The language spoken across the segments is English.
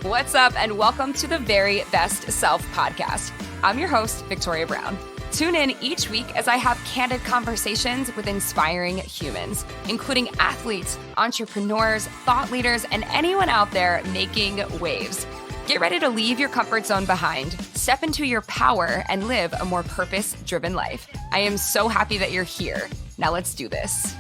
What's up, and welcome to the Very Best Self podcast. I'm your host, Victoria Brown. Tune in each week as I have candid conversations with inspiring humans, including athletes, entrepreneurs, thought leaders, and anyone out there making waves. Get ready to leave your comfort zone behind, step into your power, and live a more purpose-driven life. I am so happy that you're here. Now let's do this.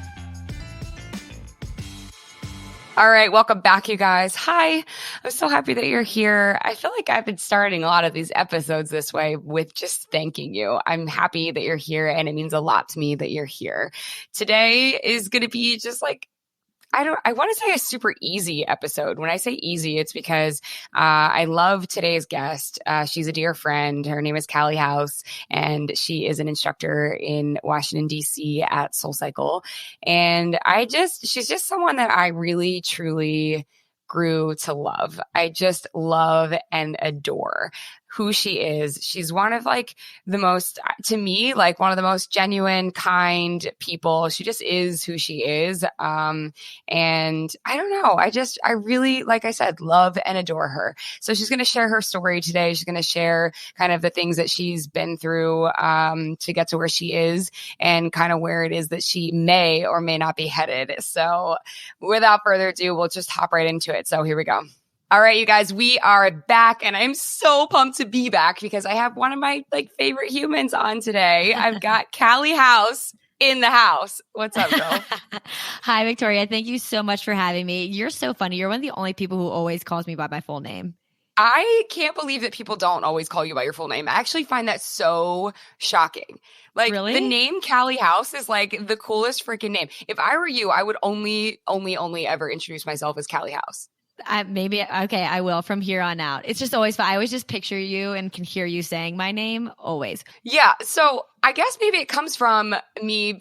All right, welcome back, you guys. Hi, I'm so happy that you're here. I feel like I've been starting a lot of these episodes this way with just thanking you. I'm happy that you're here, and it means a lot to me that you're here. Today is going to be just like, I want to say a super easy episode. When I say easy, it's because I love today's guest. She's a dear friend. Her name is Kallie House, and she is an instructor in Washington, D.C. at SoulCycle. And she's just someone that I really, truly grew to love. I just love and adore who she is. She's one of to me, one of the most genuine, kind people. She just is who she is. And I don't know. I really, like I said, love and adore her. So she's going to share her story today. She's going to share kind of the things that she's been through, to get to where she is and kind of where it is that she may or may not be headed. So without further ado, we'll just hop right into it. So here we go. All right, you guys, we are back, and I'm so pumped to be back because I have one of my favorite humans on today. I've got Kallie House in the house. What's up, girl? Hi, Victoria. Thank you so much for having me. You're so funny. You're one of the only people who always calls me by my full name. I can't believe that people don't always call you by your full name. I actually find that so shocking. Really? The name Kallie House is the coolest freaking name. If I were you, I would only ever introduce myself as Kallie House. Okay, I will from here on out. It's just always fun. I always just picture you and can hear you saying my name always. Yeah. So I guess maybe it comes from me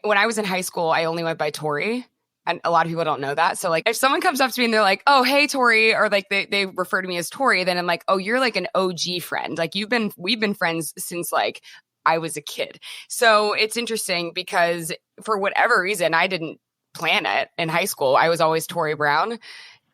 when I was in high school, I only went by Tori. And a lot of people don't know that. So if someone comes up to me and they're like, oh, hey, Tori, or they refer to me as Tori, then I'm like, oh, you're an OG friend. We've been friends since I was a kid. So it's interesting because for whatever reason, I didn't plan it in high school. I was always Tori Brown.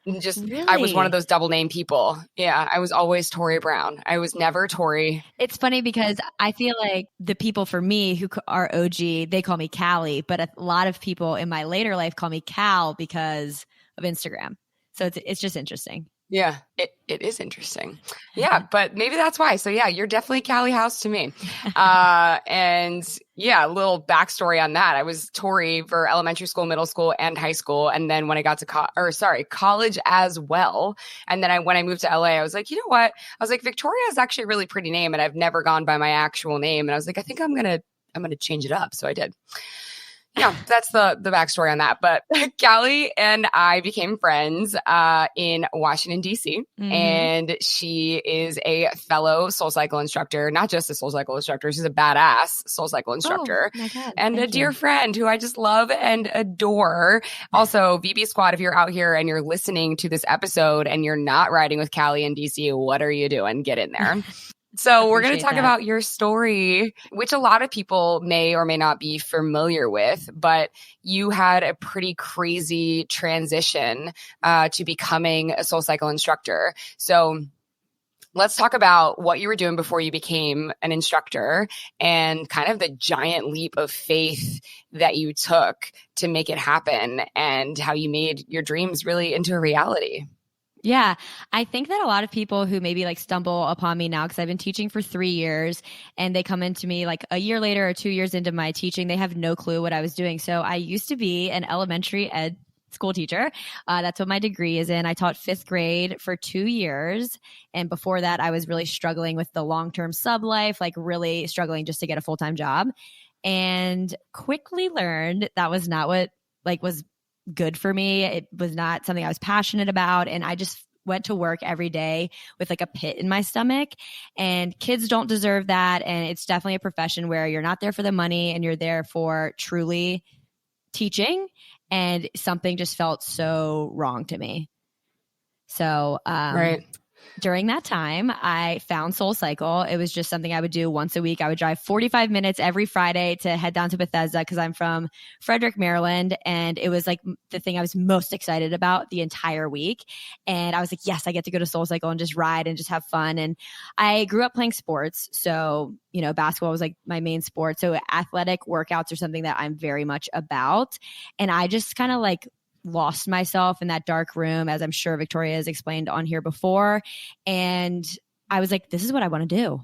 Really? I was one of those double name people. Yeah, I was always Tori Brown. I was never Tori. It's funny because I feel like the people for me who are OG, they call me Kallie, but a lot of people in my later life call me Cal because of Instagram. So it's just interesting. Yeah, it is interesting. Yeah, but maybe that's why. So yeah, you're definitely Kallie House to me. And yeah, a little backstory on that. I was Tori for elementary school, middle school, and high school. And then when I got to college as well. And then when I moved to LA, I was like, you know what? I was like, Victoria is actually a really pretty name, and I've never gone by my actual name. And I was like, I think I'm gonna change it up. So I did. Yeah, that's the backstory on that. But Kallie and I became friends in Washington, D.C. Mm-hmm. And she is a fellow SoulCycle instructor, not just a SoulCycle instructor. She's a badass SoulCycle instructor and a dear friend who I just love and adore. Also, VB Squad, if you're out here and you're listening to this episode and you're not riding with Kallie in D.C., what are you doing? Get in there. So we're going to talk about your story, which a lot of people may or may not be familiar with, but you had a pretty crazy transition to becoming a SoulCycle instructor. So let's talk about what you were doing before you became an instructor and kind of the giant leap of faith that you took to make it happen and how you made your dreams really into a reality. Yeah, I think that a lot of people who maybe stumble upon me now, because I've been teaching for 3 years, and they come into me a year later or 2 years into my teaching, they have no clue what I was doing. So I used to be an elementary ed school teacher. That's what my degree is in. I taught 5th grade for 2 years. And before that, I was really struggling with the long-term sub life, really struggling just to get a full-time job, and quickly learned that was not what was good for me. It was not something I was passionate about. And I just went to work every day with a pit in my stomach, and kids don't deserve that. And it's definitely a profession where you're not there for the money and you're there for truly teaching. And something just felt so wrong to me. So, right. during that time, I found SoulCycle. It was just something I would do once a week. I would drive 45 minutes every Friday to head down to Bethesda because I'm from Frederick, Maryland. And it was like the thing I was most excited about the entire week. And I was like, yes, I get to go to SoulCycle and just ride and just have fun. And I grew up playing sports. So, basketball was like my main sport. So athletic workouts are something that I'm very much about. And I just kind of like lost myself in that dark room, as I'm sure Victoria has explained on here before. And I was like, this is what I want to do.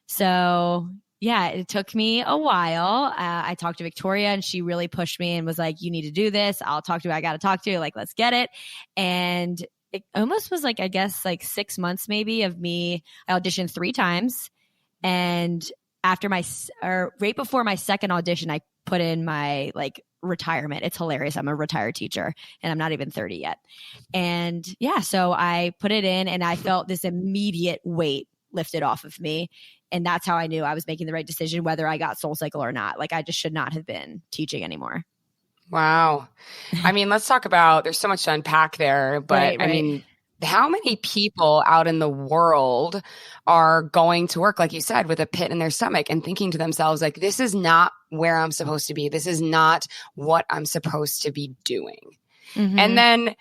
So yeah, it took me a while. I talked to Victoria and she really pushed me and was like, you need to do this. I'll talk to you. I got to talk to you. Like, let's get it. And it almost was like, I guess like 6 months maybe of me. I auditioned 3 times. And right before my second audition, I put in my like retirement. It's hilarious. I'm a retired teacher and I'm not even 30 yet. And yeah, so I put it in and I felt this immediate weight lifted off of me. And that's how I knew I was making the right decision, whether I got SoulCycle or not. Like I just should not have been teaching anymore. Wow. I mean, let's talk about, there's so much to unpack there, but Right. I mean, how many people out in the world are going to work, like you said, with a pit in their stomach and thinking to themselves, like, this is not where I'm supposed to be. This is not what I'm supposed to be doing. Mm-hmm. And then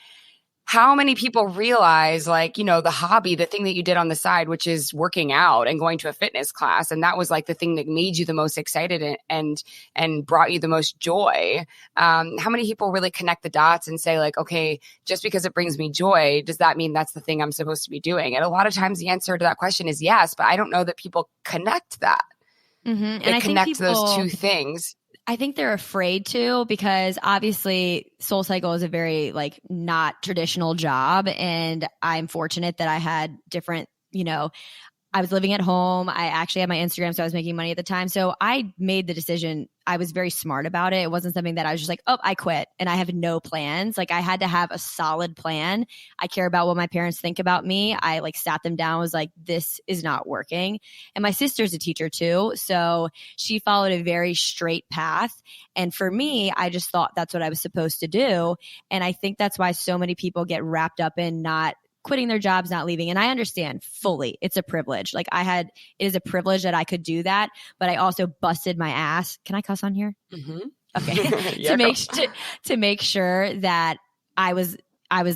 how many people realize, like, the hobby, the thing that you did on the side, which is working out and going to a fitness class. And that was like the thing that made you the most excited and brought you the most joy. How many people really connect the dots and say like, okay, just because it brings me joy, does that mean that's the thing I'm supposed to be doing? And a lot of times the answer to that question is yes, but I don't know that people connect that. Mm-hmm. They connect those two things. I think they're afraid to, because obviously SoulCycle is a very like not traditional job. And I'm fortunate that I had different, I was living at home. I actually had my Instagram, so I was making money at the time. So I made the decision. I was very smart about it. It wasn't something that I was just like, oh, I quit and I have no plans. Like I had to have a solid plan. I care about what my parents think about me. I like sat them down, was like, this is not working. And my sister's a teacher too. So she followed a very straight path. And for me, I just thought that's what I was supposed to do. And I think that's why so many people get wrapped up in not quitting their jobs, not leaving. And I understand fully. It's a privilege. Like it is a privilege that I could do that, but I also busted my ass. Can I cuss on here? Mm-hmm. Okay. Yeah, to make sure that I was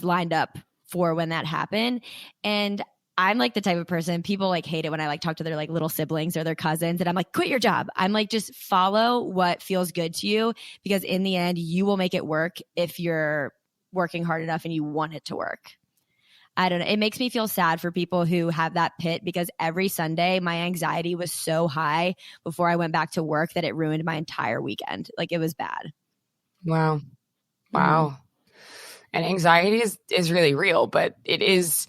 lined up for when that happened. And I'm like the type of person, people like hate it when I like talk to their like little siblings or their cousins and I'm like, quit your job. I'm like, just follow what feels good to you, because in the end you will make it work if you're working hard enough and you want it to work. I don't know. It makes me feel sad for people who have that pit, because every Sunday my anxiety was so high before I went back to work that it ruined my entire weekend. Like it was bad. Wow. Mm-hmm. And anxiety is really real, but it is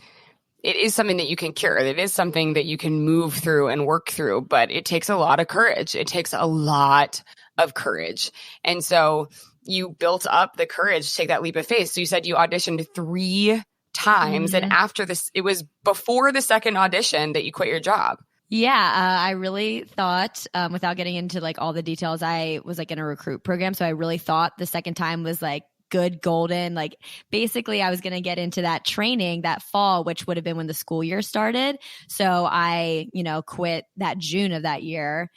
something that you can cure. It is something that you can move through and work through, but it takes a lot of courage. It takes a lot of courage. And so you built up the courage to take that leap of faith. So you said you auditioned 3 times. Mm-hmm. And after this, it was before the second audition that you quit your job. Yeah, I really thought, without getting into like all the details, I was like in a recruit program. So I really thought the second time was like good, golden. Like basically I was going to get into that training that fall, which would have been when the school year started. So I, quit that June of that year,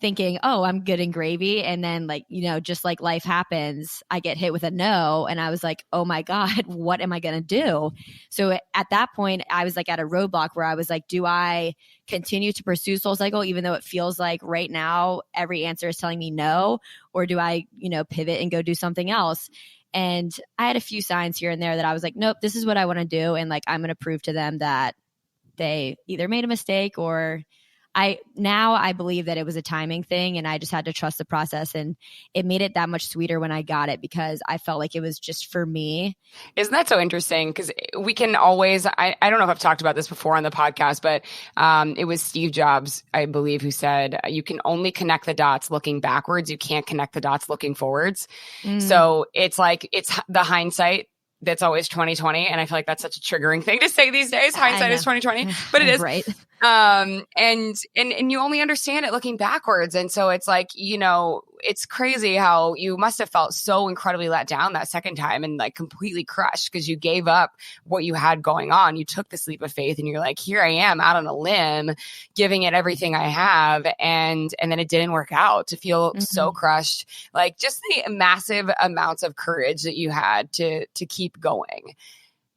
thinking, oh, I'm good and gravy. And then like, just like life happens, I get hit with a no. And I was like, oh my God, what am I going to do? So at that point, I was like at a roadblock where I was like, do I continue to pursue SoulCycle, even though it feels like right now every answer is telling me no? Or do I, pivot and go do something else? And I had a few signs here and there that I was like, nope, this is what I want to do. And like, I'm going to prove to them that they either made a mistake or I believe that it was a timing thing, and I just had to trust the process, and it made it that much sweeter when I got it, because I felt like it was just for me. Isn't that so interesting? Because we can always, I don't know if I've talked about this before on the podcast, but it was Steve Jobs, I believe, who said, you can only connect the dots looking backwards. You can't connect the dots looking forwards. So it's like, it's the hindsight that's always 2020. And I feel like that's such a triggering thing to say these days. Hindsight is 2020, but it is. Right. And you only understand it looking backwards. And so it's like, it's crazy how you must have felt so incredibly let down that second time and like completely crushed because you gave up what you had going on. You took this leap of faith and you're like, here I am out on a limb, giving it everything I have. And then it didn't work out. To feel so crushed, like just the massive amounts of courage that you had to keep going.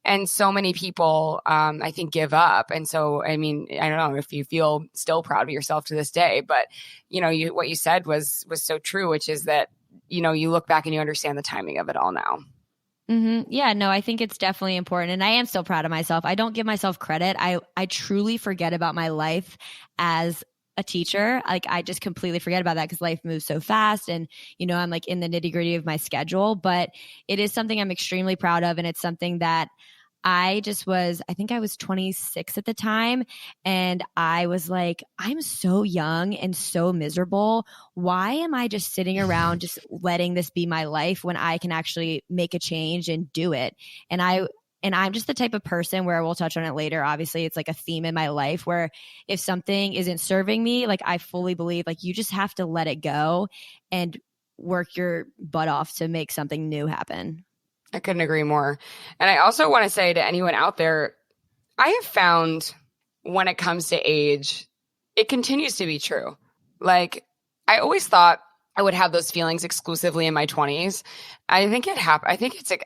And so many people, I think, give up. And so, I mean, I don't know if you feel still proud of yourself to this day, but, what you said was so true, which is that, you look back and you understand the timing of it all now. Yeah, no, I think it's definitely important. And I am still proud of myself. I don't give myself credit. I truly forget about my life as a teacher. Like I just completely forget about that because life moves so fast and, I'm like in the nitty gritty of my schedule, but it is something I'm extremely proud of. And it's something that I think I was 26 at the time. And I was like, I'm so young and so miserable. Why am I just sitting around just letting this be my life when I can actually make a change and do it? And I'm just the type of person where we'll touch on it later. Obviously, it's like a theme in my life where if something isn't serving me, like I fully believe like you just have to let it go and work your butt off to make something new happen. I couldn't agree more. And I also want to say to anyone out there, I have found when it comes to age, it continues to be true. Like I always thought I would have those feelings exclusively in my 20s. I think it happened.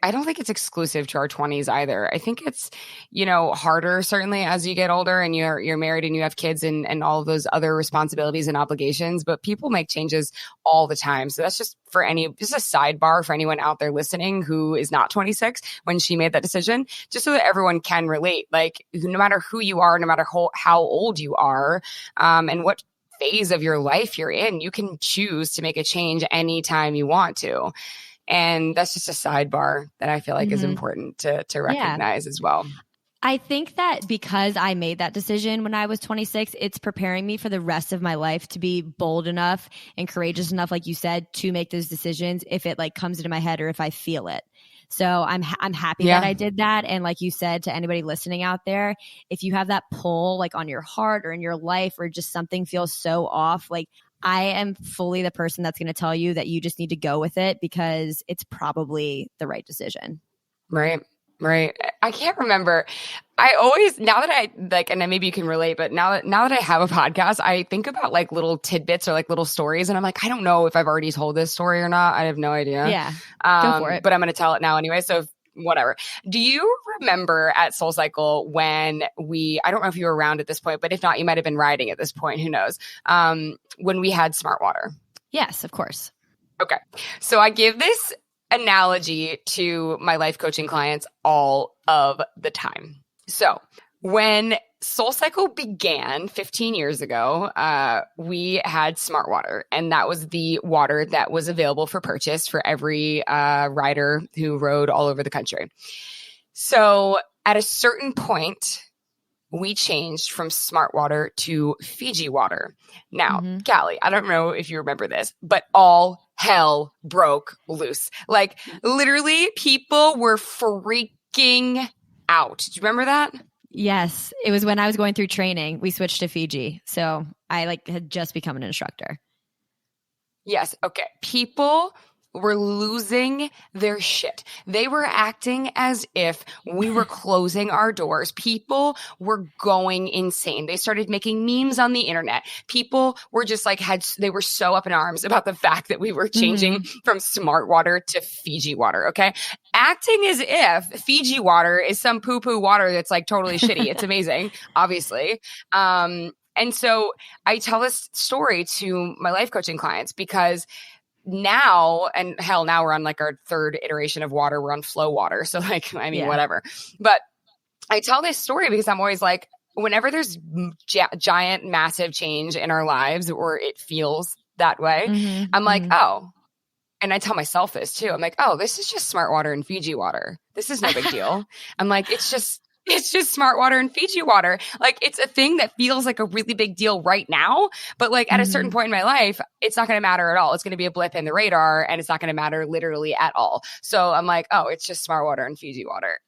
I don't think it's exclusive to our 20s either. I think it's, harder certainly as you get older and you're married and you have kids and all of those other responsibilities and obligations, but people make changes all the time. So that's just just a sidebar for anyone out there listening who is not 26 when she made that decision, just so that everyone can relate. Like no matter who you are, no matter how old you are, and what phase of your life you're in, you can choose to make a change anytime you want to. And that's just a sidebar that I feel like is important to recognize as well. I think that because I made that decision when I was 26, it's preparing me for the rest of my life to be bold enough and courageous enough, like you said, to make those decisions if it like comes into my head or if I feel it. So I'm happy that I did that. And like you said, to anybody listening out there, if you have that pull like on your heart or in your life or just something feels so off, like I am fully the person that's going to tell you that you just need to go with it because it's probably the right decision. Right. I can't remember. I always, now that I like, and then maybe you can relate, but now that I have a podcast, I think about like little tidbits or like little stories. And I'm like, I don't know if I've already told this story or not. I have no idea. Yeah. Go for it. But I'm going to tell it now anyway. So whatever. Do you remember at SoulCycle when I don't know if you were around at this point, but if not, you might've been riding at this point. Who knows? When we had Smart Water. Yes, of course. Okay. So I give this analogy to my life coaching clients all of the time. So when SoulCycle began 15 years ago, we had Smart Water, and that was the water that was available for purchase for every rider who rode all over the country. So at a certain point, we changed from Smart Water to Fiji water. Now, Kallie, I don't know if you remember this, but all hell broke loose. Like literally people were freaking out. Do you remember that? Yes. It was when I was going through training. We switched to Fiji. So I had just become an instructor. Yes. Okay. People were losing their shit. They were acting as if we were closing our doors. People were going insane. They started making memes on the internet. People were just like, they were so up in arms about the fact that we were changing from Smart Water to Fiji water. Okay. Acting as if Fiji water is some poo-poo water that's like totally shitty. It's amazing, obviously. And so I tell this story to my life coaching clients because now we're on like our third iteration of water. We're on flow water. So like, I mean, whatever. But I tell this story because I'm always like, whenever there's giant, massive change in our lives or it feels that way, I'm like, oh, and I tell myself this too. I'm like, oh, this is just Smart Water and Fiji water. This is no big deal. I'm like, it's just Smart Water and Fiji water. Like it's a thing that feels like a really big deal right now. But like at a certain point in my life, it's not going to matter at all. It's going to be a blip in the radar and it's not going to matter literally at all. So I'm like, oh, it's just Smart Water and Fiji water.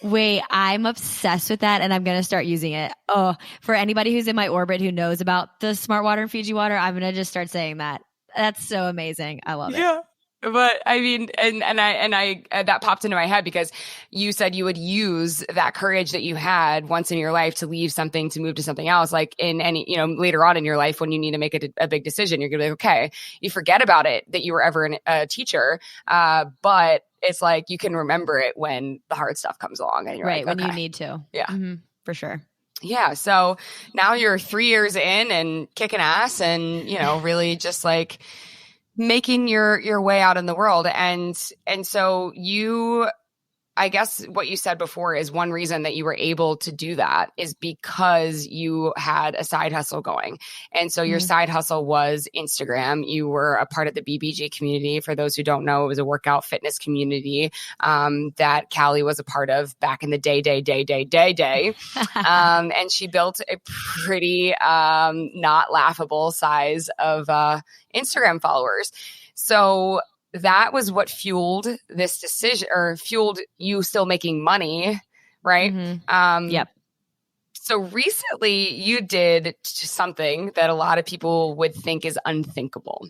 Wait, I'm obsessed with that and I'm going to start using it. Oh, for anybody who's in my orbit who knows about the Smart Water and Fiji water, I'm going to just start saying that. That's so amazing. I love it. Yeah. But I mean, and I that popped into my head because you said you would use that courage that you had once in your life to leave something to move to something else. Like in any, later on in your life when you need to make a big decision, you're gonna be like, okay, you forget about it that you were ever a teacher, but it's like you can remember it when the hard stuff comes along, and you're right, like, when okay. you need to. Yeah, for sure. Yeah. So now you're 3 years in and kicking ass, and really just like making your way out in the world. And so I guess what you said before is one reason that you were able to do that is because you had a side hustle going. And so your side hustle was Instagram. You were a part of the BBG community. For those who don't know, it was a workout fitness community that Kallie was a part of back in the day. And she built a pretty not laughable size of Instagram followers. So that was what fueled this decision, or fueled you still making money, right? Yep. So recently you did something that a lot of people would think is unthinkable.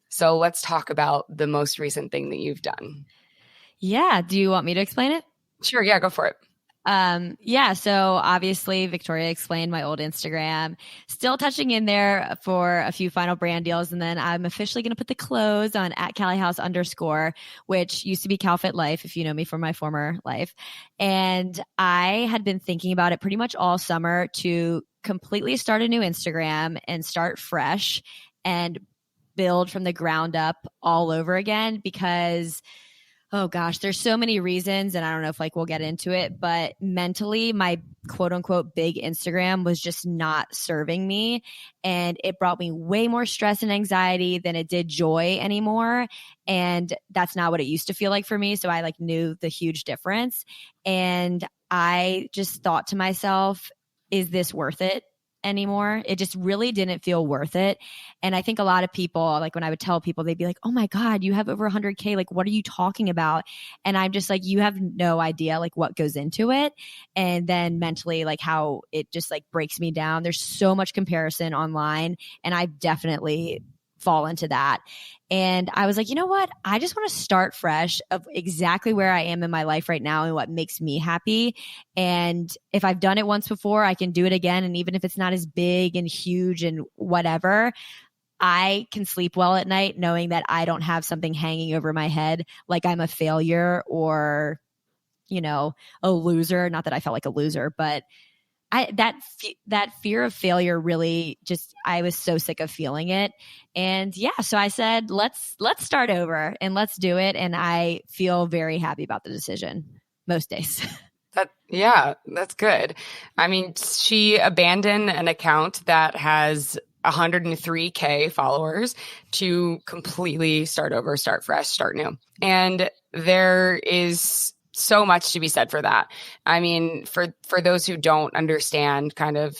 So let's talk about the most recent thing that you've done. Yeah. Do you want me to explain it? Sure. Yeah, go for it. So obviously Victoria explained my old Instagram, still touching in there for a few final brand deals. And then I'm officially going to put the close on @KallieHouse_, which used to be CalFit Life, if you know me from my former life. And I had been thinking about it pretty much all summer to completely start a new Instagram and start fresh and build from the ground up all over again, because oh gosh, there's so many reasons, and I don't know if we'll get into it, but mentally my quote unquote big Instagram was just not serving me, and it brought me way more stress and anxiety than it did joy anymore. And that's not what it used to feel like for me. So I knew the huge difference. And I just thought to myself, is this worth it anymore? It just really didn't feel worth it. And I think a lot of people, when I would tell people, they'd be like, oh my God, you have over 100K. What are you talking about? And I'm just you have no idea what goes into it. And then mentally, how it just breaks me down. There's so much comparison online, and I definitely fall into that. And I was like, you know what? I just want to start fresh of exactly where I am in my life right now and what makes me happy. And if I've done it once before, I can do it again. And even if it's not as big and huge and whatever, I can sleep well at night knowing that I don't have something hanging over my head like I'm a failure or, a loser. Not that I felt like a loser, but that fear of failure really just, I was so sick of feeling it. And yeah, so I said, let's start over and let's do it. And I feel very happy about the decision most days. That's good. I mean, she abandoned an account that has 103K followers to completely start over, start fresh, start new. And there is so much to be said for that. I mean, for those who don't understand kind of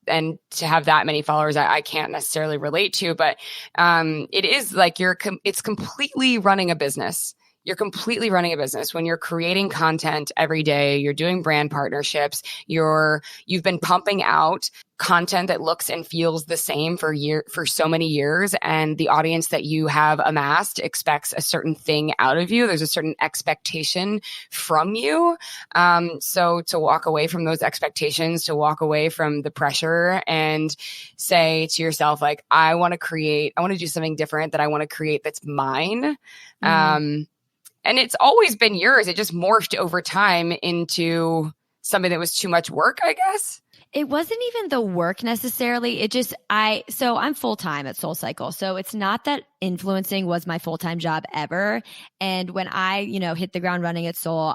and to have that many followers, I can't necessarily relate to, but it is it's completely running a business. You're completely running a business when you're creating content every day. You're doing brand partnerships. You've been pumping out content that looks and feels the same for so many years, and the audience that you have amassed expects a certain thing out of you. There's a certain expectation from you. So to walk away from those expectations, to walk away from the pressure, and say to yourself, I want to do something different that I want to create that's mine. And it's always been yours. It just morphed over time into something that was too much work, I guess. It wasn't even the work necessarily. So I'm full-time at SoulCycle. So it's not that influencing was my full-time job ever. And when I, hit the ground running at Soul,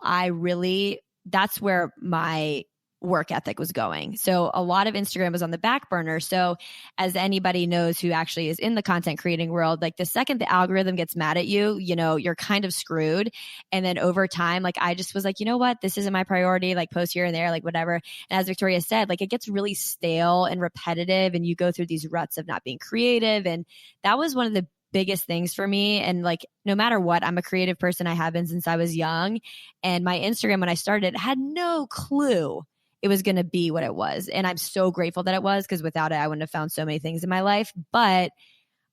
that's where my work ethic was going. So a lot of Instagram was on the back burner. So as anybody knows who actually is in the content creating world, the second the algorithm gets mad at you, you're kind of screwed. And then over time, I just was you know what, this isn't my priority, post here and there, whatever. And as Victoria said, it gets really stale and repetitive, and you go through these ruts of not being creative. And that was one of the biggest things for me. And like, no matter what, I'm a creative person. I have been since I was young. And my Instagram, when I started, had no clue it was going to be what it was. And I'm so grateful that it was, because without it, I wouldn't have found so many things in my life. But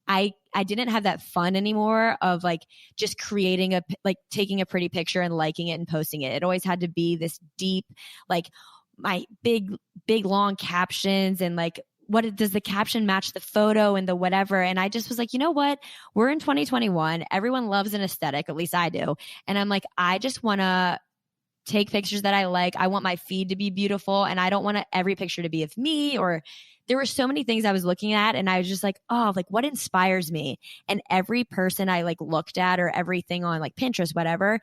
I didn't have that fun anymore of like just creating like taking a pretty picture and liking it and posting it. It always had to be this deep, like my big long captions, and like, does the caption match the photo and the whatever? And I just was like, you know what? We're in 2021. Everyone loves an aesthetic. At least I do. And I'm like, I just want to take pictures that I like. I want my feed to be beautiful, and I don't want every picture to be of me. Or there were so many things I was looking at, and I was just like, oh, like what inspires me? And every person I like looked at, or everything on like Pinterest, whatever,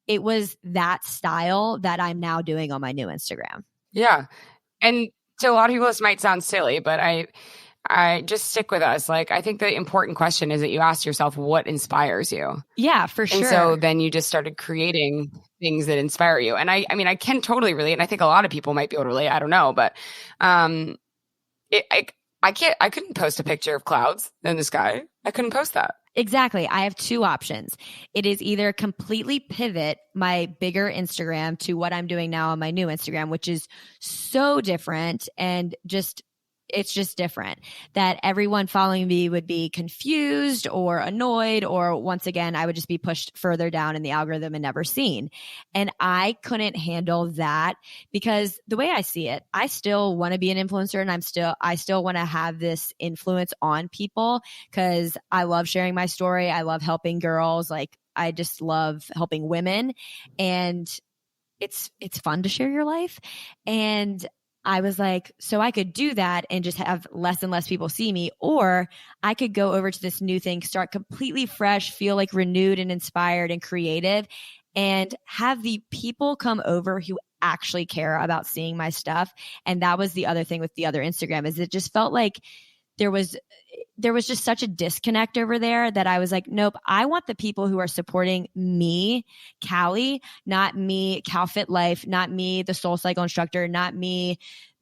it was that style that I'm now doing on my new Instagram. Yeah. And to a lot of people, this might sound silly, but I just stick with us. Like, I think the important question is that you ask yourself, what inspires you? Yeah, for sure. And so then you just started creating things that inspire you. And I mean, I can totally relate. And I think a lot of people might be able to relate. I don't know, but I couldn't post a picture of clouds in the sky. I couldn't post that. Exactly. I have two options. It is either completely pivot my bigger Instagram to what I'm doing now on my new Instagram, which is so different, and it's just different, that everyone following me would be confused or annoyed, or once again, I would just be pushed further down in the algorithm and never seen. And I couldn't handle that, because the way I see it, I still want to be an influencer, and I still want to have this influence on people, because I love sharing my story. I love helping girls. Like, I just love helping women, and it's fun to share your life. And I was like, so I could do that and just have less and less people see me, or I could go over to this new thing, start completely fresh, feel like renewed and inspired and creative, and have the people come over who actually care about seeing my stuff. And that was the other thing with the other Instagram, is it just felt like there was just such a disconnect over there, that I was like, nope, I want the people who are supporting me, Kallie, not me, CalFit Life, not me, the Soul Cycle instructor, not me,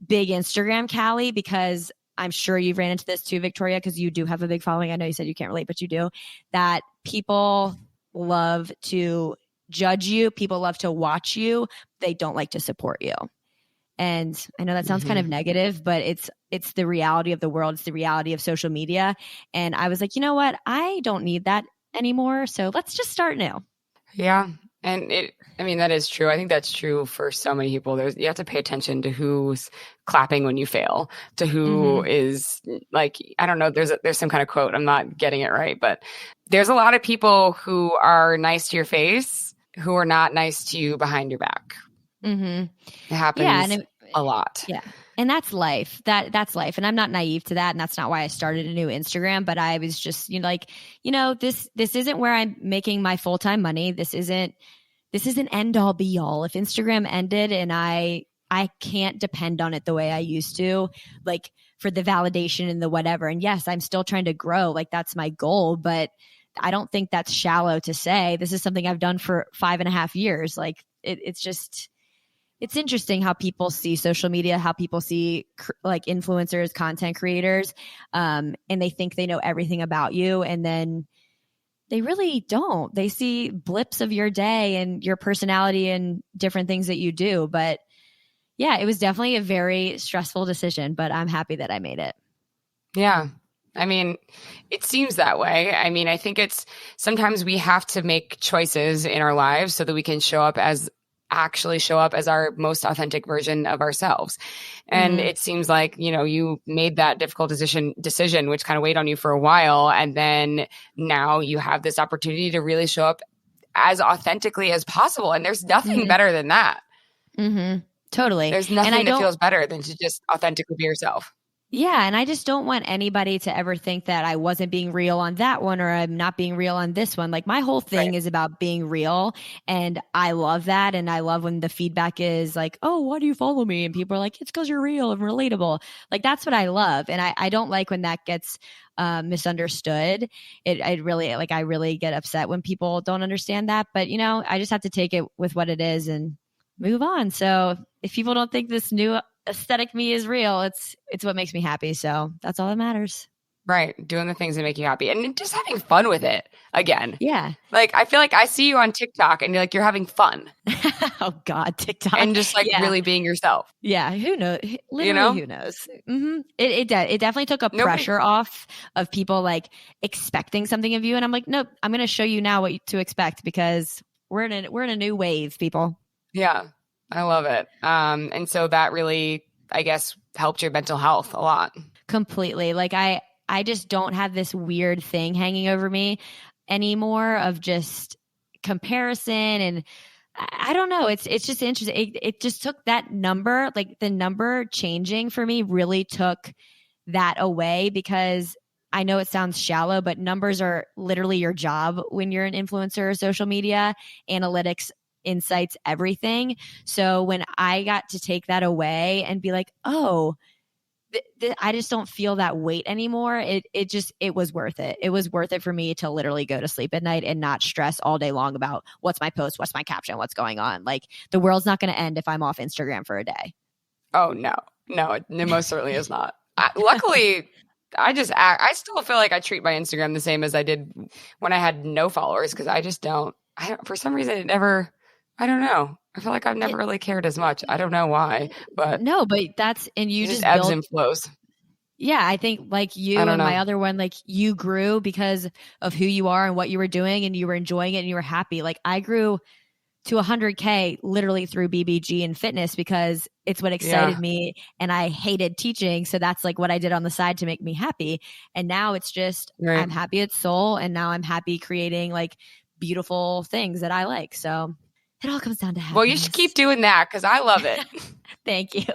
big Instagram Kallie, because I'm sure you've ran into this too, Victoria, because you do have a big following. I know you said you can't relate, but you do. That people love to judge you. People love to watch you. They don't like to support you. And I know that sounds kind of negative, but it's the reality of the world. It's the reality of social media. And I was like, you know what? I don't need that anymore. So let's just start new. Yeah. And that is true. I think that's true for so many people. You have to pay attention to who's clapping when you fail, to who is like, I don't know, there's some kind of quote. I'm not getting it right, but there's a lot of people who are nice to your face, who are not nice to you behind your back. It happens a lot. Yeah. And that's life. That's life. And I'm not naive to that. And that's not why I started a new Instagram. But I was just, this isn't where I'm making my full-time money. This isn't end all be all. If Instagram ended and I can't depend on it the way I used to, like for the validation and the whatever. And yes, I'm still trying to grow. Like that's my goal, but I don't think that's shallow to say. This is something I've done for 5.5 years. Like it's interesting how people see social media, how people see like influencers, content creators, and they think they know everything about you. And then they really don't. They see blips of your day and your personality and different things that you do. But yeah, it was definitely a very stressful decision, but I'm happy that I made it. Yeah. I mean, it seems that way. I mean, I think sometimes we have to make choices in our lives so that we can actually show up as our most authentic version of ourselves. And it seems like, you made that difficult decision, which kind of weighed on you for a while. And then now you have this opportunity to really show up as authentically as possible. And there's nothing better than that. Totally. There's nothing that feels better than to just authentically be yourself. Yeah. And I just don't want anybody to ever think that I wasn't being real on that one, or I'm not being real on this one. Like my whole thing is about being real. And I love that. And I love when the feedback is like, oh, why do you follow me? And people are like, it's because you're real and relatable. Like that's what I love. And I don't like when that gets misunderstood. I really get upset when people don't understand that. But, I just have to take it with what it is and move on. So if people don't think this new aesthetic me is real, it's what makes me happy. So that's all that matters. Right. Doing the things that make you happy and just having fun with it again. Yeah. Like, I feel like I see you on TikTok and you're having fun Oh God, TikTok. and just like Yeah. really being yourself, Yeah. Who knows? you Literally, know? who knows? It definitely took a Nobody, pressure off of people like expecting something of you. And I'm like, nope, I'm going to show you now to expect because we're in a new wave, people. yeah, I love it. And so that really, I guess, helped your mental health a lot. Completely. Like I just don't have this weird thing hanging over me anymore of just comparison and I don't know. It's just interesting. It just took that number, like the number changing for me really took that away because I know it sounds shallow, but numbers are literally your job when you're an influencer or social media, analytics, insights, everything. So when I got to take that away and be like, oh, I just don't feel that weight anymore. It was worth it. It was worth it for me to literally go to sleep at night and not stress all day long about what's my post, what's my caption, what's going on. Like the world's not going to end if I'm off Instagram for a day. Oh, no, it most certainly is not. Luckily, I still feel like I treat my Instagram the same as I did when I had no followers because for some reason, I don't know. I feel like I've never really cared as much. I don't know why, but no, but you just ebbs and flows. Yeah, I think like you and my other one, like you grew because of who you are and what you were doing and you were enjoying it and you were happy. Like I grew to 100K literally through BBG and fitness because it's what excited me and I hated teaching. So that's like what I did on the side to make me happy. And now it's just, I'm happy at Soul and now I'm happy creating like beautiful things that I like. So it all comes down to happiness. Well, you should keep doing that because I love it. Thank you.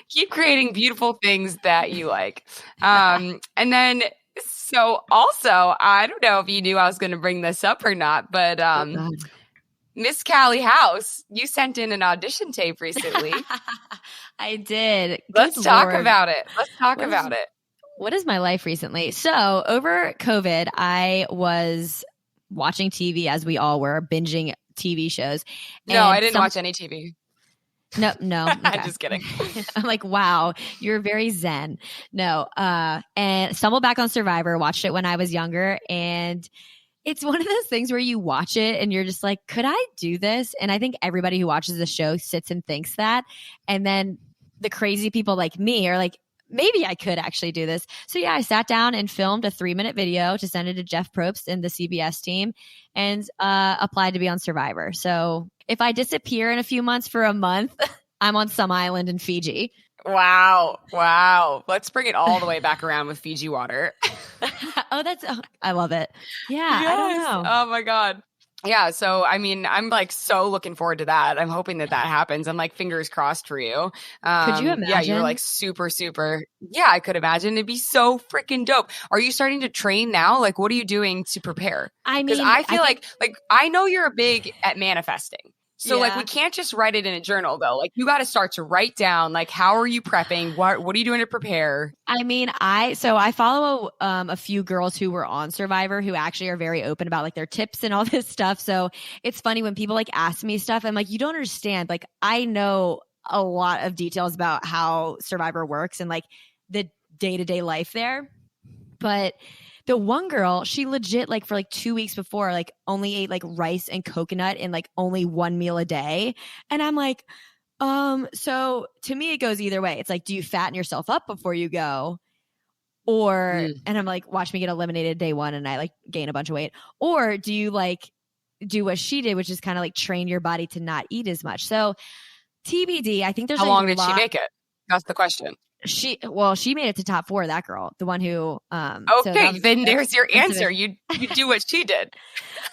Keep creating beautiful things that you like. And then, so also, I don't know if you knew I was going to bring this up or not, but Miss Kallie House, you sent in an audition tape recently. I did. Let's talk about it. What is my life recently? So over COVID, I was watching TV as we all were, binging TV shows. No, I didn't watch any TV. No. Okay. I'm just kidding. I'm like, wow, you're very zen. No. And stumbled back on Survivor, watched it when I was younger. And it's one of those things where you watch it and you're just like, could I do this? And I think everybody who watches the show sits and thinks that. And then the crazy people like me are like, maybe I could actually do this. So yeah, I sat down and filmed a 3-minute video to send it to Jeff Probst and the CBS team and applied to be on Survivor. So if I disappear in a few months for a month, I'm on some island in Fiji. Wow. Let's bring it all the way back around with Fiji water. I love it. Yeah, yes. I don't know. Oh my God. Yeah. So, I mean, I'm like so looking forward to that. I'm hoping that happens. I'm like fingers crossed for you. Could you imagine? Yeah, you're like super. Yeah, I could imagine. It'd be so freaking dope. Are you starting to train now? Like, what are you doing to prepare? I mean, because I feel like I know you're big at manifesting. So like we can't just write it in a journal though. Like you got to start to write down like how are you prepping? What are you doing to prepare? I mean, I follow a few girls who were on Survivor who actually are very open about like their tips and all this stuff. So it's funny when people like ask me stuff. I'm like, you don't understand. Like I know a lot of details about how Survivor works and like the day-to-day life there, but the one girl, she legit like for like 2 weeks before like only ate like rice and coconut and like only one meal a day. And I'm like, so to me it goes either way. It's like, do you fatten yourself up before you go? Or, and I'm like, watch me get eliminated day one and I like gain a bunch of weight. Or do you like do what she did, which is kind of like train your body to not eat as much? So TBD, I think there's how long did she make it? That's the question. She made it to top 4, that girl, the one who okay, so then there's your answer. You do what she did.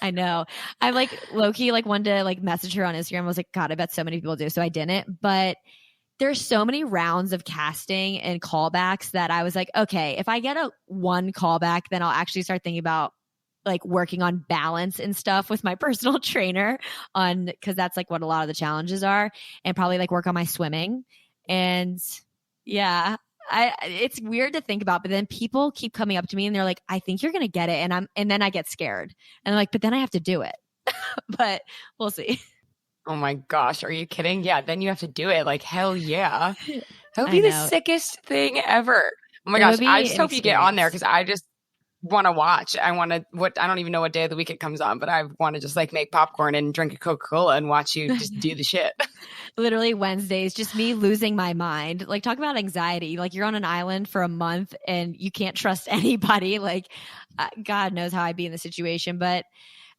I know. I like low-key like wanted to like message her on Instagram. I was like, God, I bet so many people do. So I didn't. But there's so many rounds of casting and callbacks that I was like, okay, if I get one callback, then I'll actually start thinking about like working on balance and stuff with my personal trainer because that's like what a lot of the challenges are, and probably like work on my swimming. And yeah, it's weird to think about, but then people keep coming up to me and they're like, I think you're going to get it. And then I get scared and I'm like, but then I have to do it, but we'll see. Oh my gosh. Are you kidding? Yeah. Then you have to do it. Like, hell yeah. That would be the sickest thing ever. Oh my It gosh. would be I just an hope you get on there experience. because I just want to watch. I don't even know what day of the week it comes on, but I want to just like make popcorn and drink a Coca-Cola and watch you just do the shit. Literally Wednesdays, just me losing my mind. Like, talk about anxiety. Like, you're on an island for a month and you can't trust anybody. Like, God knows how I'd be in the situation. But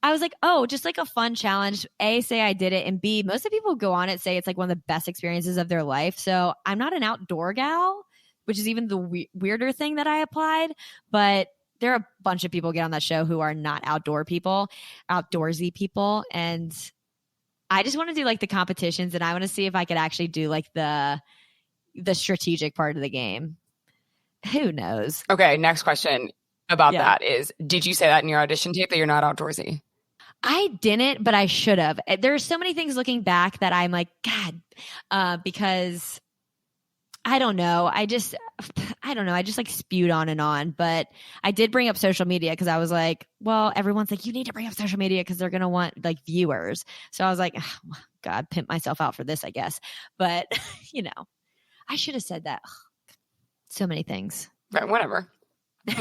I was like, oh, just like a fun challenge. A, say I did it. And B, most of the people who go on it say it's like one of the best experiences of their life. So I'm not an outdoor gal, which is even the weirder thing that I applied. But there are a bunch of people get on that show who are not outdoorsy people. And I just want to do like the competitions, and I want to see if I could actually do like the strategic part of the game. Who knows? Okay, next question about Yeah. that is, did you say that in your audition tape that you're not outdoorsy? I didn't, but I should have. There's so many things looking back that I'm like, God, because I don't know. I don't know. I just like spewed on and on. But I did bring up social media because I was like, well, everyone's like, you need to bring up social media because they're going to want like viewers. So I was like, oh, God, pimp myself out for this, I guess. But, I should have said that. So many things. Right, whatever.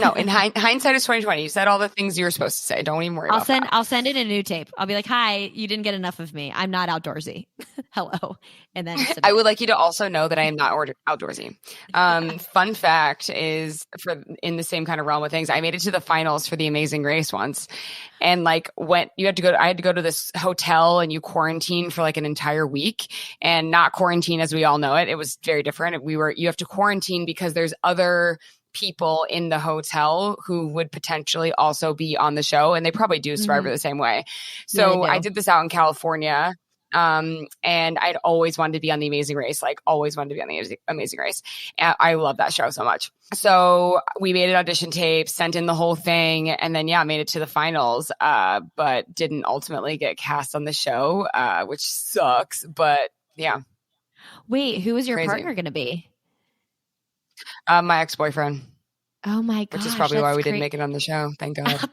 No, in hindsight is 2020. You said all the things you were supposed to say. Don't even worry about that. I'll send in a new tape. I'll be like, hi, you didn't get enough of me. I'm not outdoorsy. Hello. And then I would like you to also know that I am not outdoorsy. Fun fact is, in the same kind of realm of things, I made it to the finals for the Amazing Race once. And like I had to go to this hotel and you quarantine for like an entire week, and not quarantine as we all know it. It was very different. You have to quarantine because there's other people in the hotel who would potentially also be on the show, and they probably do Survivor the same way. So I did this out in California. And I'd always wanted to be on the Amazing Race, like always wanted to be on the Amazing Race. And I love that show so much. So we made an audition tape, sent in the whole thing, and then made it to the finals, but didn't ultimately get cast on the show, which sucks. But yeah. Wait, who is your Crazy. partner going to be? My ex-boyfriend. Oh my gosh. Which is probably why we didn't make it on the show. Thank God.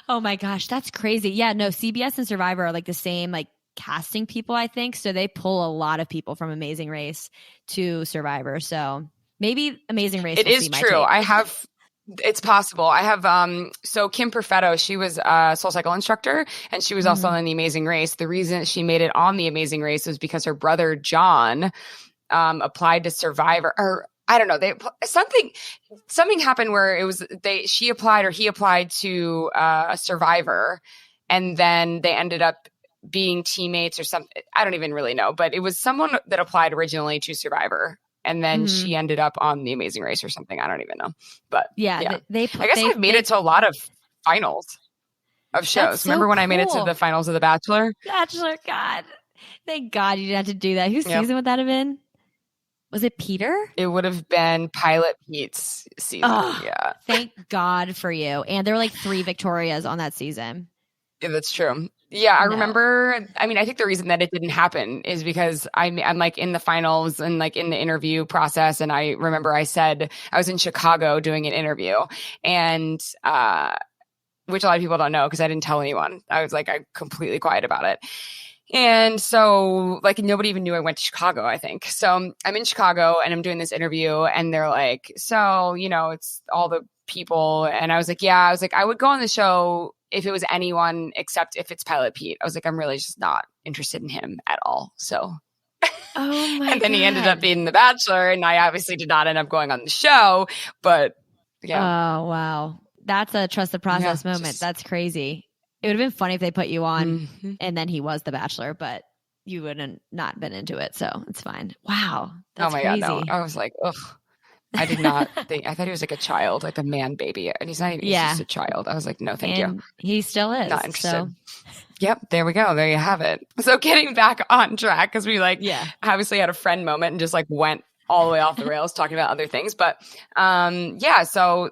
Oh my gosh, that's crazy. Yeah, no, CBS and Survivor are like the same like casting people, I think. So they pull a lot of people from Amazing Race to Survivor. So maybe Amazing Race. It is true. It's possible. I have so Kim Perfetto, she was a SoulCycle instructor, and she was also on the Amazing Race. The reason she made it on the Amazing Race was because her brother John applied to Survivor, or I don't know. Something happened where it was she applied or he applied to Survivor, and then they ended up being teammates or something. I don't even really know, but it was someone that applied originally to Survivor, and then she ended up on the Amazing Race or something. I don't even know, but I guess I've made it to a lot of finals of shows. So Remember when cool. I made it to the finals of The Bachelor? God, thank God you didn't have to do that. Whose season would that have been? Was it Peter? It would have been Pilot Pete's season. Yeah. Thank God for you. And there were like 3 Victorias on that season. Yeah, that's true. Yeah, I remember. I mean, I think the reason that it didn't happen is because I'm like in the finals and like in the interview process. And I remember I said I was in Chicago doing an interview, and which a lot of people don't know because I didn't tell anyone. I was like, I'm completely quiet about it. And so like nobody even knew I went to Chicago, I think. So I'm in Chicago and I'm doing this interview, and they're like, so, it's all the people. And I was like, I would go on the show if it was anyone except if it's Pilot Pete. I was like, I'm really just not interested in him at all. So oh my and then he ended up being The Bachelor, and I obviously did not end up going on the show, but yeah. Oh, wow. That's a trust the process moment. That's crazy. It would have been funny if they put you on and then he was The Bachelor, but you wouldn't not been into it. So it's fine. Wow. That's crazy. God, no. I was like, ugh. I did not think, I thought he was like a child, like a man baby. And he's not even, he's just a child. I was like, no, thank you. He still is. Not interested. So. Yep. There we go. There you have it. So getting back on track, because we obviously had a friend moment and just like went all the way off the rails talking about other things. But so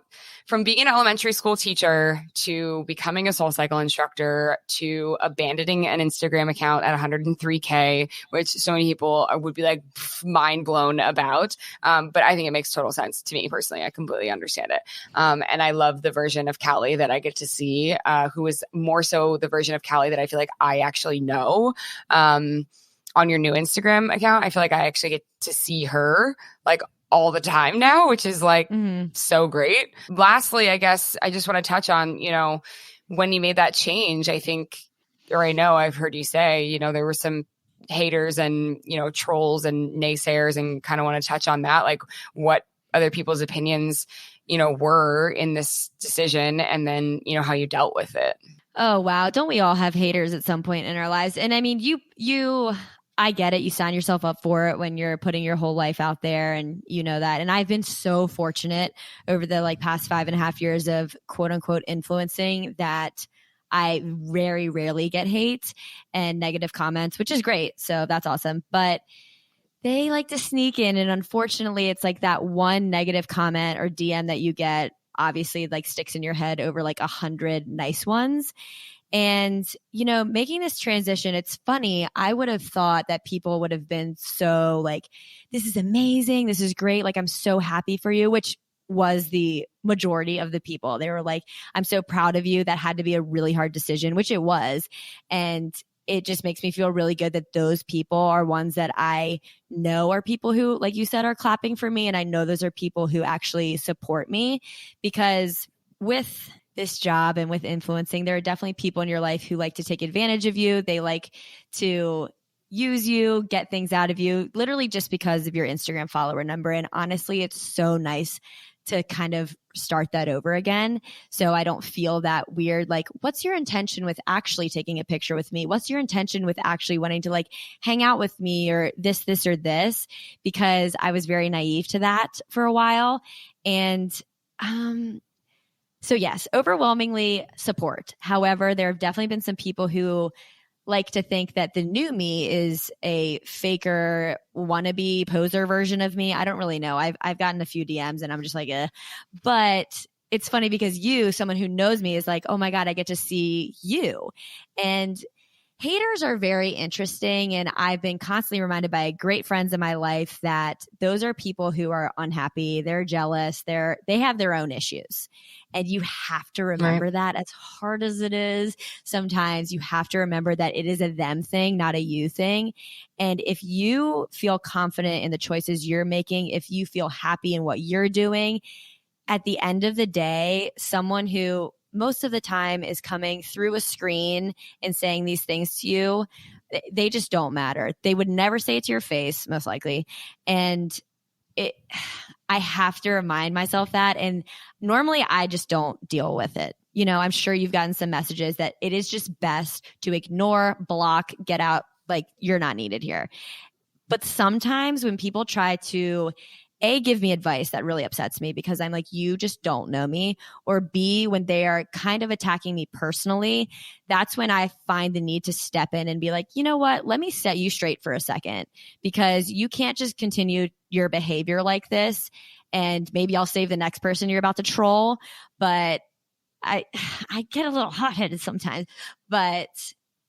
from being an elementary school teacher to becoming a SoulCycle instructor to abandoning an Instagram account at 103K, which so many people would be like mind blown about. But I think it makes total sense to me personally. I completely understand it. And I love the version of Kallie that I get to see, who is more so the version of Kallie that I feel like I actually know. On your new Instagram account, I feel like I actually get to see her like all the time now, which is like Mhm. so great. Lastly, I guess I just want to touch on, when you made that change, I think, or I know I've heard you say, there were some haters and, trolls and naysayers, and kind of want to touch on that, like what other people's opinions, were in this decision, and then, how you dealt with it. Oh, wow. Don't we all have haters at some point in our lives? And I mean, I get it. You sign yourself up for it when you're putting your whole life out there, and you know that. And I've been so fortunate over the like past 5.5 years of quote unquote influencing that I very rarely get hate and negative comments, which is great. So that's awesome. But they like to sneak in. And unfortunately, it's like that one negative comment or DM that you get obviously like sticks in your head over like 100 nice ones. And, making this transition, it's funny. I would have thought that people would have been so like, this is amazing. This is great. Like, I'm so happy for you, which was the majority of the people. They were like, I'm so proud of you. That had to be a really hard decision, which it was. And it just makes me feel really good that those people are ones that I know are people who, like you said, are clapping for me. And I know those are people who actually support me, because with this job and with influencing, there are definitely people in your life who like to take advantage of you. They like to use you, get things out of you, literally just because of your Instagram follower number. And honestly, it's so nice to kind of start that over again. So I don't feel that weird. Like, what's your intention with actually taking a picture with me? What's your intention with actually wanting to like hang out with me, or this, or this? Because I was very naive to that for a while. And, so yes, overwhelmingly support. However, there have definitely been some people who like to think that the new me is a faker, wannabe poser version of me. I don't really know. I've gotten a few DMs and I'm just like, but it's funny because someone who knows me, is like, oh my God, I get to see you. And haters are very interesting. And I've been constantly reminded by great friends in my life that those are people who are unhappy. They're jealous. They have their own issues. And you have to remember Right. that, as hard as it is. Sometimes you have to remember that it is a them thing, not a you thing. And if you feel confident in the choices you're making, if you feel happy in what you're doing, at the end of the day, someone who most of the time is coming through a screen and saying these things to you, they just don't matter. They would never say it to your face, most likely. And I have to remind myself that. And normally I just don't deal with it. I'm sure you've gotten some messages that it is just best to ignore, block, get out, like you're not needed here. But sometimes when people try to give me advice, that really upsets me, because I'm like, you just don't know me. Or B, when they are kind of attacking me personally, that's when I find the need to step in and be like, you know what, let me set you straight for a second, because you can't just continue your behavior like this. And maybe I'll save the next person you're about to troll. But I get a little hot-headed sometimes, but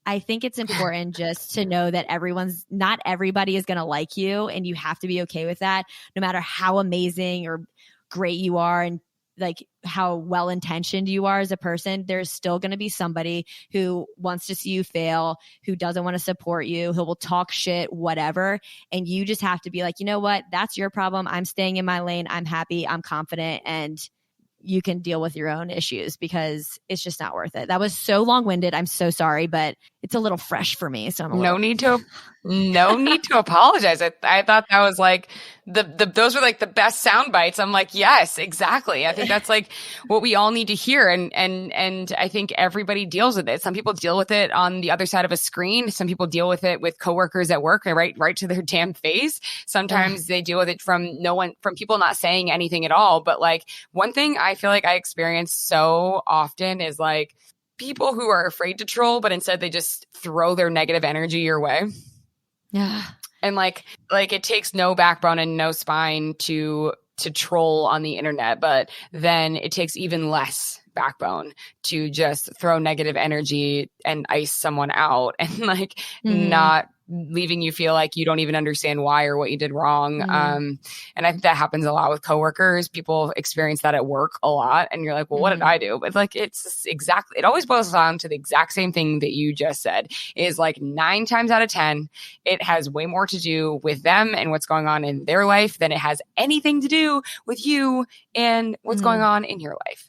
I think it's important just to know that not everybody is going to like you, and you have to be okay with that. No matter how amazing or great you are, and like how well-intentioned you are as a person, there's still going to be somebody who wants to see you fail, who doesn't want to support you, who will talk shit, whatever. And you just have to be like, you know what? That's your problem. I'm staying in my lane. I'm happy. I'm confident. And you can deal with your own issues, because it's just not worth it. That was so long-winded. I'm so sorry, but it's a little fresh for me. So No need to apologize. I thought that was like those were like the best sound bites. I'm like, yes, exactly. I think that's like what we all need to hear. And I think everybody deals with it. Some people deal with it on the other side of a screen. Some people deal with it with coworkers at work, right to their damn face. Sometimes they deal with it from people not saying anything at all. But like, one thing I feel like I experience so often is like people who are afraid to troll, but instead they just throw their negative energy your way. Yeah. And like it takes no backbone and no spine to troll on the internet, but then it takes even less backbone to just throw negative energy and ice someone out and like not leaving you feel like you don't even understand why or what you did wrong. And I think that happens a lot with coworkers. People experience that at work a lot. And you're like, well, what did I do? But like, it's exactly, it always boils down to the exact same thing that you just said is like 9 times out of 10, it has way more to do with them and what's going on in their life than it has anything to do with you and what's going on in your life.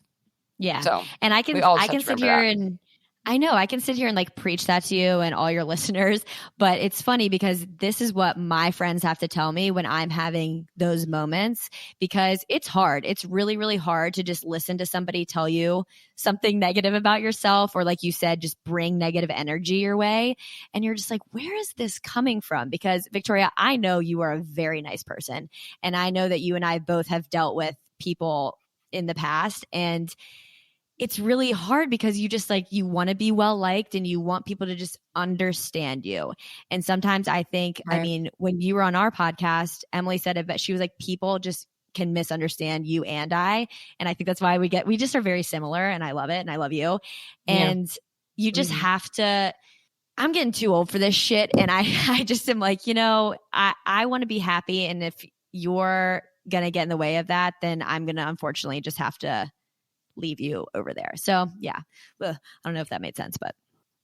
Yeah. So, and I can sit here and I know I can sit here and like preach that to you and all your listeners, but it's funny because this is what my friends have to tell me when I'm having those moments, because it's hard. It's really, really hard to just listen to somebody tell you something negative about yourself, or like you said, just bring negative energy your way. And you're just like, where is this coming from? Because Victoria, I know you are a very nice person. And I know that you and I both have dealt with people in the past, and it's really hard because you just like, you want to be well liked and you want people to just understand you. And sometimes I think, I mean, when you were on our podcast, Emily said it, but she was like, people just can misunderstand you and I. And I think that's why we just are very similar, and I love it. And I love you. And you just have to, I'm getting too old for this shit. And I just am like, I want to be happy. And if you're going to get in the way of that, then I'm going to unfortunately just have to leave you over there. So yeah, I don't know if that made sense, but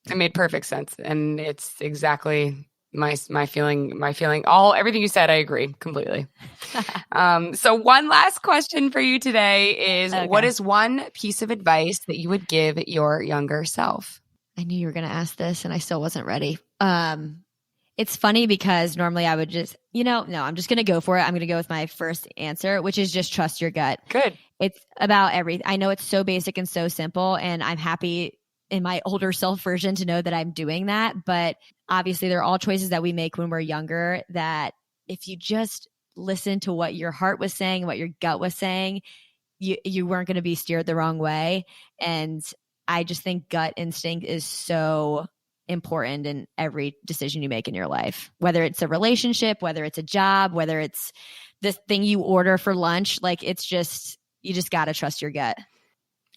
it made perfect sense. And it's exactly my feeling, everything you said, I agree completely. So one last question for you today is, what is one piece of advice that you would give your younger self? I knew you were going to ask this and I still wasn't ready. It's funny because normally I would just, no, I'm just going to go for it. I'm going to go with my first answer, which is just trust your gut. Good. It's about everything. I know it's so basic and so simple, and I'm happy in my older self version to know that I'm doing that. But obviously there are all choices that we make when we're younger that if you just listen to what your heart was saying, what your gut was saying, you weren't going to be steered the wrong way. And I just think gut instinct is so important in every decision you make in your life, whether it's a relationship, whether it's a job, whether it's this thing you order for lunch. Like, it's just, you just got to trust your gut.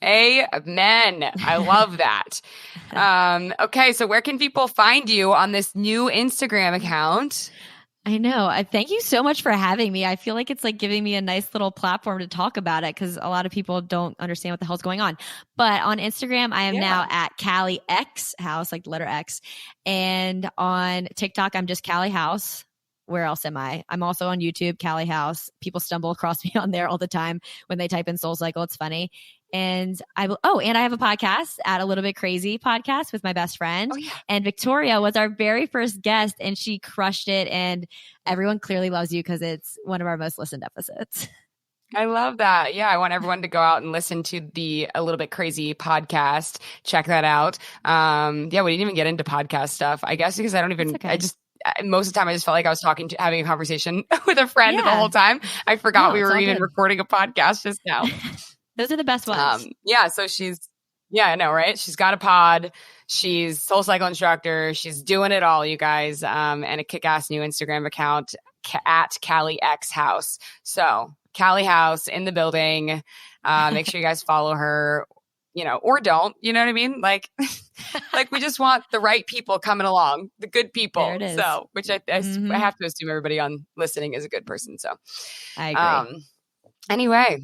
Amen. I love that. Okay. So where can people find you on this new Instagram account? I know. I thank you so much for having me. I feel like it's like giving me a nice little platform to talk about it, because a lot of people don't understand what the hell's going on. But on Instagram, I am now at Kallie X House, like the letter X. And on TikTok, I'm just Kallie House. Where else am I? I'm also on YouTube, Kallie House. People stumble across me on there all the time when they type in Soul Cycle. It's funny. And I have a podcast at A Little Bit Crazy podcast with my best friend. And Victoria was our very first guest, and she crushed it. And everyone clearly loves you because it's one of our most listened episodes. I love that. Yeah, I want everyone to go out and listen to the A Little Bit Crazy podcast. Check that out. We didn't even get into podcast stuff, I guess, because I don't even, most of the time I just felt like I was having a conversation with a friend the whole time. I forgot we were even recording a podcast just now. Those are the best ones. So I know, right? She's got a pod. She's Soul Cycle instructor. She's doing it all, you guys. And a kick-ass new Instagram account at Kallie X House. So Kallie House in the building. Make sure you guys follow her, or don't, you know what I mean? Like we just want the right people coming along, the good people. There it is. So, which I have to assume everybody on listening is a good person. So I agree. Anyway,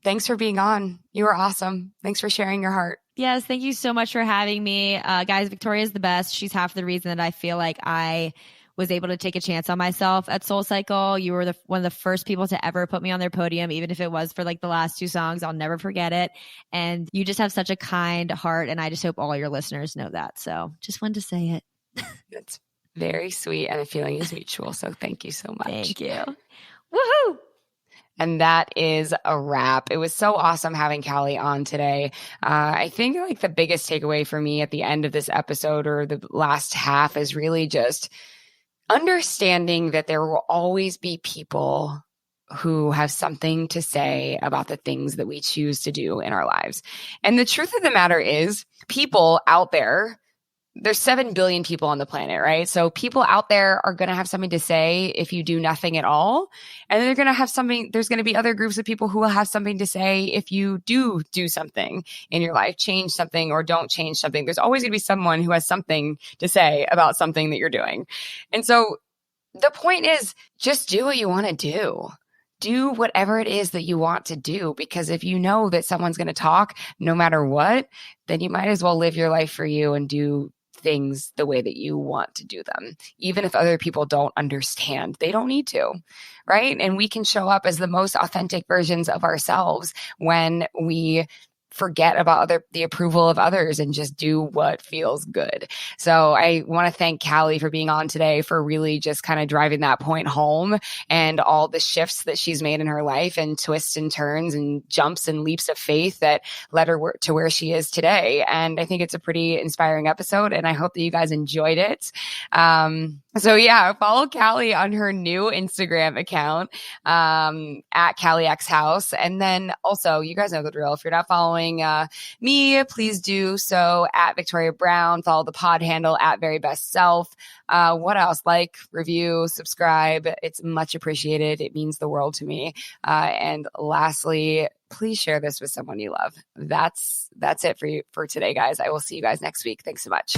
thanks for being on. You were awesome. Thanks for sharing your heart. Yes, thank you so much for having me. Guys, Victoria's the best. She's half the reason that I feel like I was able to take a chance on myself at Soul Cycle. You were one of the first people to ever put me on their podium, even if it was for like the last 2 songs. I'll never forget it. And you just have such a kind heart, and I just hope all your listeners know that. So just wanted to say it. That's very sweet, and the feeling is mutual. So thank you so much. Thank you. Woohoo! And that is a wrap. It was so awesome having Kallie on today. I think like the biggest takeaway for me at the end of this episode, or the last half, is really just understanding that there will always be people who have something to say about the things that we choose to do in our lives. And the truth of the matter is, people out there there's 7 billion people on the planet, right? So people out there are going to have something to say if you do nothing at all. And then they're going to have something, there's going to be other groups of people who will have something to say if you do something in your life, change something or don't change something. There's always going to be someone who has something to say about something that you're doing. And so the point is just do what you want to do. Do whatever it is that you want to do, because if you know that someone's going to talk no matter what, then you might as well live your life for you and do things the way that you want to do them. Even if other people don't understand, they don't need to, right? And we can show up as the most authentic versions of ourselves when we forget about the approval of others and just do what feels good. So I want to thank Kallie for being on today, for really just kind of driving that point home, and all the shifts that she's made in her life and twists and turns and jumps and leaps of faith that led her to where she is today. And I think it's a pretty inspiring episode, and I hope that you guys enjoyed it. So yeah, follow Kallie on her new Instagram account, at Kallie X House. And then also, you guys know the drill. If you're not following me, please do so at Victoria Brown. Follow the pod handle at Very Best Self. What else? Like, review, subscribe. It's much appreciated. It means the world to me. And lastly, please share this with someone you love. That's it for today, guys. I will see you guys next week. Thanks so much.